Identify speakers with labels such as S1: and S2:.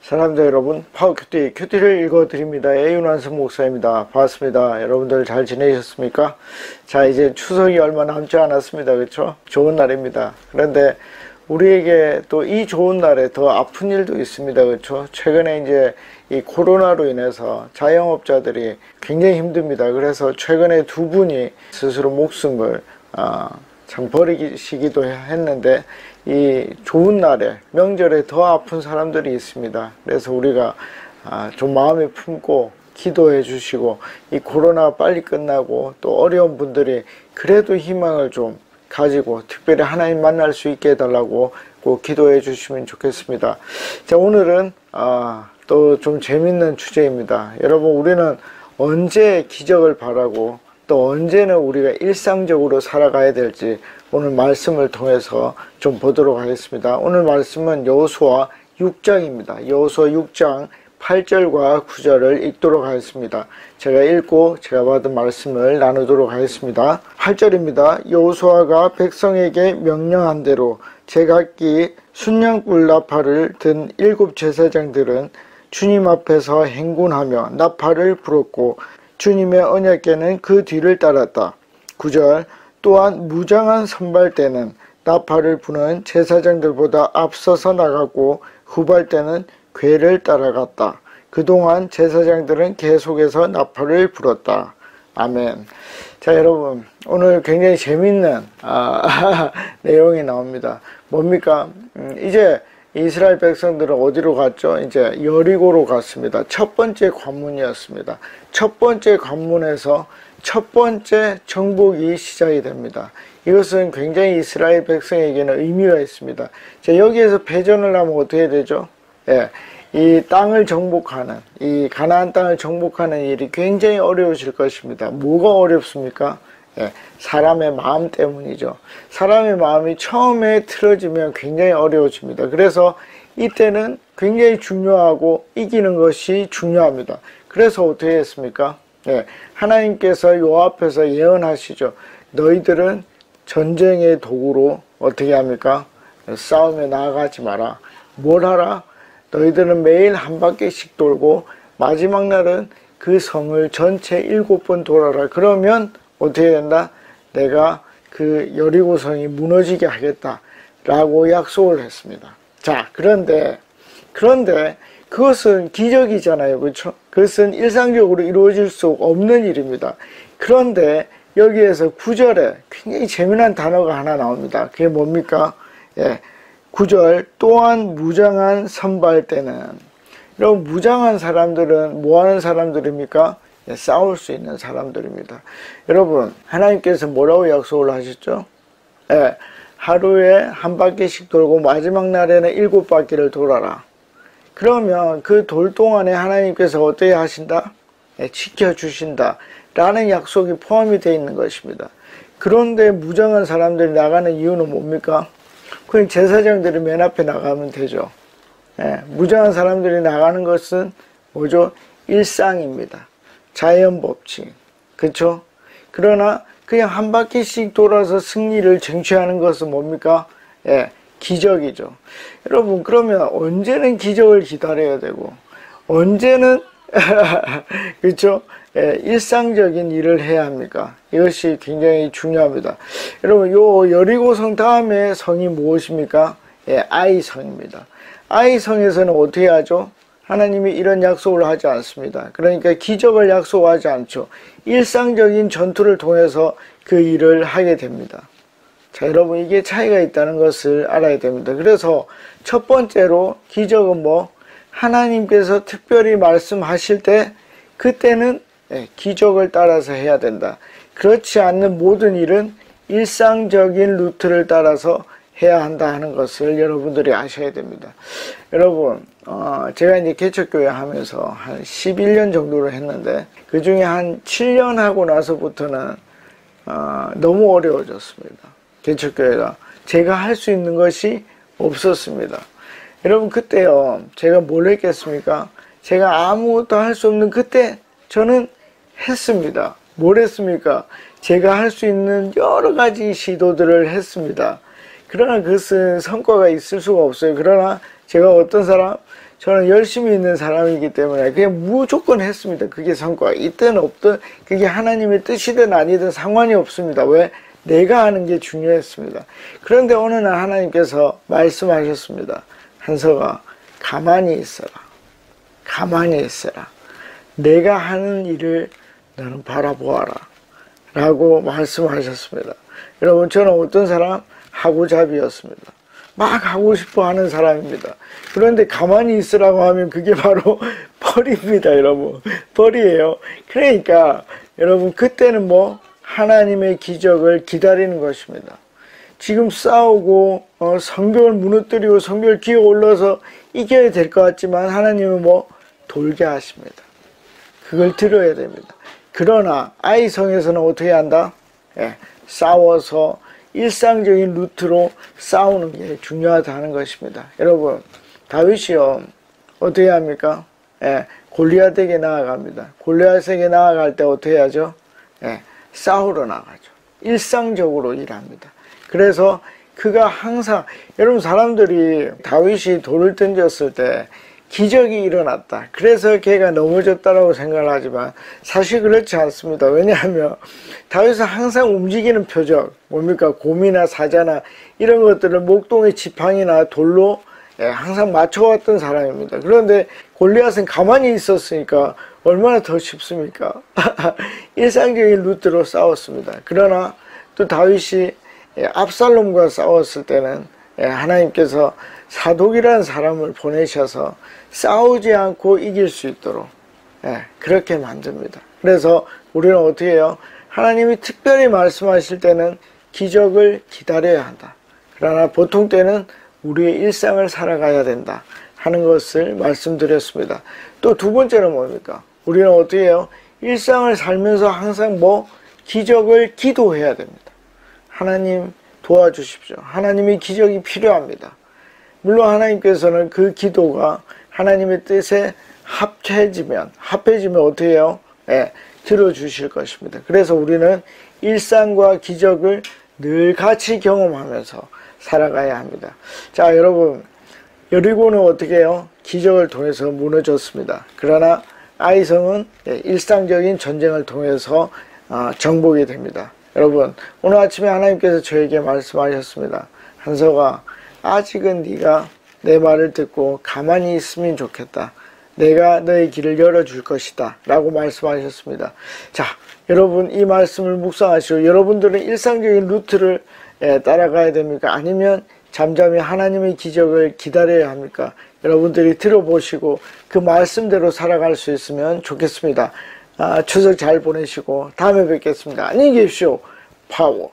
S1: 사랑하는 여러분, 큐티를 읽어드립니다. A윤환승 목사입니다. 반갑습니다. 여러분들 잘 지내셨습니까? 자, 이제 추석이 얼마 남지 않았습니다. 그렇죠? 좋은 날입니다. 그런데 우리에게 또 이 좋은 날에 더 아픈 일도 있습니다. 그렇죠? 최근에 이제 이 코로나로 인해서 자영업자들이 굉장히 힘듭니다. 그래서 최근에 두 분이 스스로 목숨을 참 버리시기도 했는데, 이 좋은 날에 명절에 더 아픈 사람들이 있습니다. 그래서 우리가 좀 마음에 품고 기도해 주시고, 이 코로나가 빨리 끝나고 또 어려운 분들이 그래도 희망을 좀 가지고 특별히 하나님 만날 수 있게 해달라고 꼭 기도해 주시면 좋겠습니다. 자, 오늘은 또 좀 재밌는 주제입니다. 여러분, 우리는 언제 기적을 바라고 또 언제는 우리가 일상적으로 살아가야 될지 오늘 말씀을 통해서 좀 보도록 하겠습니다. 오늘 말씀은 여호수아 6장입니다. 여호수아 6장 8절과 9절을 읽도록 하겠습니다. 제가 읽고 제가 받은 말씀을 나누도록 하겠습니다. 8절입니다. 여호수아가 백성에게 명령한 대로 제각기 순양불 나팔을 든 7 제사장들은 주님 앞에서 행군하며 나팔을 불었고 주님의 언약궤는 그 뒤를 따랐다. 9절, 또한 무장한 선발대는 나팔을 부는 제사장들보다 앞서서 나갔고 후발대는 궤를 따라갔다. 그동안 제사장들은 계속해서 나팔을 불었다. 아멘. 자, 여러분, 오늘 굉장히 재밌는 내용이 나옵니다. 뭡니까? 이제 이스라엘 백성들은 어디로 갔죠? 이제 여리고로 갔습니다. 첫 번째 관문이었습니다. 첫 번째 관문에서 첫 번째 정복이 시작이 됩니다. 이것은 굉장히 이스라엘 백성에게는 의미가 있습니다. 자, 여기에서 패전을 하면 어떻게 되죠? 예, 이 땅을 정복하는, 이 가나안 땅을 정복하는 일이 굉장히 어려우실 것입니다. 뭐가 어렵습니까? 예, 사람의 마음 때문이죠. 사람의 마음이 처음에 틀어지면 굉장히 어려워집니다. 그래서 이때는 굉장히 중요하고 이기는 것이 중요합니다. 그래서 어떻게 했습니까? 예, 하나님께서 요 앞에서 예언하시죠. 너희들은 전쟁의 도구로 어떻게 합니까? 싸움에 나아가지 마라. 뭘 하라? 너희들은 매일 한 바퀴씩 돌고 마지막 날은 그 성을 전체 7번 돌아라. 그러면 어떻게 된다? 내가 그 여리고성이 무너지게 하겠다 라고 약속을 했습니다. 자, 그런데 그것은 기적이잖아요. 그렇죠? 그것은 일상적으로 이루어질 수 없는 일입니다. 그런데 여기에서 9절에 굉장히 재미난 단어가 하나 나옵니다. 그게 뭡니까? 예, 9절, 또한 무장한 선발대는. 여러분, 무장한 사람들은 뭐 하는 사람들입니까? 예, 싸울 수 있는 사람들입니다. 여러분, 하나님께서 뭐라고 약속을 하셨죠? 예, 하루에 한 바퀴씩 돌고 마지막 날에는 7바퀴를 돌아라. 그러면 그 돌 동안에 하나님께서 어떻게 하신다? 예, 지켜주신다 라는 약속이 포함이 되어 있는 것입니다. 그런데 무장한 사람들이 나가는 이유는 뭡니까? 그냥 제사장들이 맨 앞에 나가면 되죠. 예, 무장한 사람들이 나가는 것은 뭐죠? 일상입니다. 자연법칙. 그렇죠? 그러나 그냥 한 바퀴씩 돌아서 승리를 쟁취하는 것은 뭡니까? 예, 기적이죠. 여러분, 그러면 언제는 기적을 기다려야 되고 언제는 그렇죠? 예, 일상적인 일을 해야 합니까? 이것이 굉장히 중요합니다. 여러분, 요 여리고성 다음에 성이 무엇입니까? 예, 아이성입니다. 아이성에서는 어떻게 하죠? 하나님이 이런 약속을 하지 않습니다. 그러니까 기적을 약속하지 않죠. 일상적인 전투를 통해서 그 일을 하게 됩니다. 자, 여러분, 이게 차이가 있다는 것을 알아야 됩니다. 그래서 첫 번째로 기적은 뭐? 하나님께서 특별히 말씀하실 때 그때는 기적을 따라서 해야 된다. 그렇지 않는 모든 일은 일상적인 루트를 따라서 해야 한다 하는 것을 여러분들이 아셔야 됩니다. 여러분, 제가 이제 개척교회 하면서 한 11년 정도를 했는데 그 중에 한 7년 하고 나서부터는 너무 어려워졌습니다. 개척교회가 제가 할 수 있는 것이 없었습니다. 여러분, 그때요, 제가 뭘 했겠습니까? 제가 아무것도 할 수 없는 그때 저는 했습니다. 뭘 했습니까? 제가 할 수 있는 여러 가지 시도들을 했습니다. 그러나 그것은 성과가 있을 수가 없어요. 그러나 제가 어떤 사람? 저는 열심히 있는 사람이기 때문에 그냥 무조건 했습니다. 그게 성과. 있든 없든 그게 하나님의 뜻이든 아니든 상관이 없습니다. 왜? 내가 하는 게 중요했습니다. 그런데 어느 날 하나님께서 말씀하셨습니다. 한서가 가만히 있어라. 가만히 있어라. 내가 하는 일을 너는 바라보아라. 라고 말씀하셨습니다. 여러분, 저는 어떤 사람? 하고잡이였습니다. 막 하고 싶어 하는 사람입니다. 그런데 가만히 있으라고 하면 그게 바로 벌입니다, 여러분. 벌이에요. 그러니까 여러분, 그때는 뭐 하나님의 기적을 기다리는 것입니다. 지금 싸우고 성벽을 무너뜨리고 성벽을 기어 올라서 이겨야 될 것 같지만 하나님은 뭐 돌게 하십니다. 그걸 들어야 됩니다. 그러나 아이성에서는 어떻게 한다? 싸워서 일상적인 루트로 싸우는 게 중요하다는 것입니다. 여러분, 다윗이요 어떻게 합니까? 골리앗에게 나아갑니다. 골리앗에게 나아갈 때 어떻게 하죠? 싸우러 나가죠. 일상적으로 일합니다. 그래서 그가 항상, 여러분, 사람들이 다윗이 돌을 던졌을 때 기적이 일어났다, 그래서 걔가 넘어졌다라고 생각을 하지만 사실 그렇지 않습니다. 왜냐하면 다윗은 항상 움직이는 표적, 뭡니까? 곰이나 사자나 이런 것들을 목동의 지팡이나 돌로 항상 맞춰왔던 사람입니다. 그런데 골리앗은 가만히 있었으니까 얼마나 더 쉽습니까? 일상적인 루트로 싸웠습니다. 그러나 또 다윗이 압살롬과 싸웠을 때는 하나님께서 사독이라는 사람을 보내셔서 싸우지 않고 이길 수 있도록 그렇게 만듭니다. 그래서 우리는 어떻게 해요? 하나님이 특별히 말씀하실 때는 기적을 기다려야 한다. 그러나 보통 때는 우리의 일상을 살아가야 된다 하는 것을 말씀드렸습니다. 또 두 번째는 뭡니까? 우리는 어떻게 해요? 일상을 살면서 항상 뭐 기적을 기도해야 됩니다. 하나님 도와주십시오. 하나님의 기적이 필요합니다. 물론 하나님께서는 그 기도가 하나님의 뜻에 합해지면 어떻게 해요? 들어주실 것입니다. 그래서 우리는 일상과 기적을 늘 같이 경험하면서 살아가야 합니다. 자, 여러분, 여리고는 어떻게 해요? 기적을 통해서 무너졌습니다. 그러나 아이성은 일상적인 전쟁을 통해서 정복이 됩니다. 여러분, 오늘 아침에 하나님께서 저에게 말씀하셨습니다. 한서가, 아직은 네가 내 말을 듣고 가만히 있으면 좋겠다. 내가 너의 길을 열어줄 것이다 라고 말씀하셨습니다. 자, 여러분, 이 말씀을 묵상하시고 여러분들은 일상적인 루트를 따라가야 됩니까? 아니면 잠잠히 하나님의 기적을 기다려야 합니까? 여러분들이 들어보시고 그 말씀대로 살아갈 수 있으면 좋겠습니다. 추석 잘 보내시고 다음에 뵙겠습니다. 안녕히 계십시오. 파워.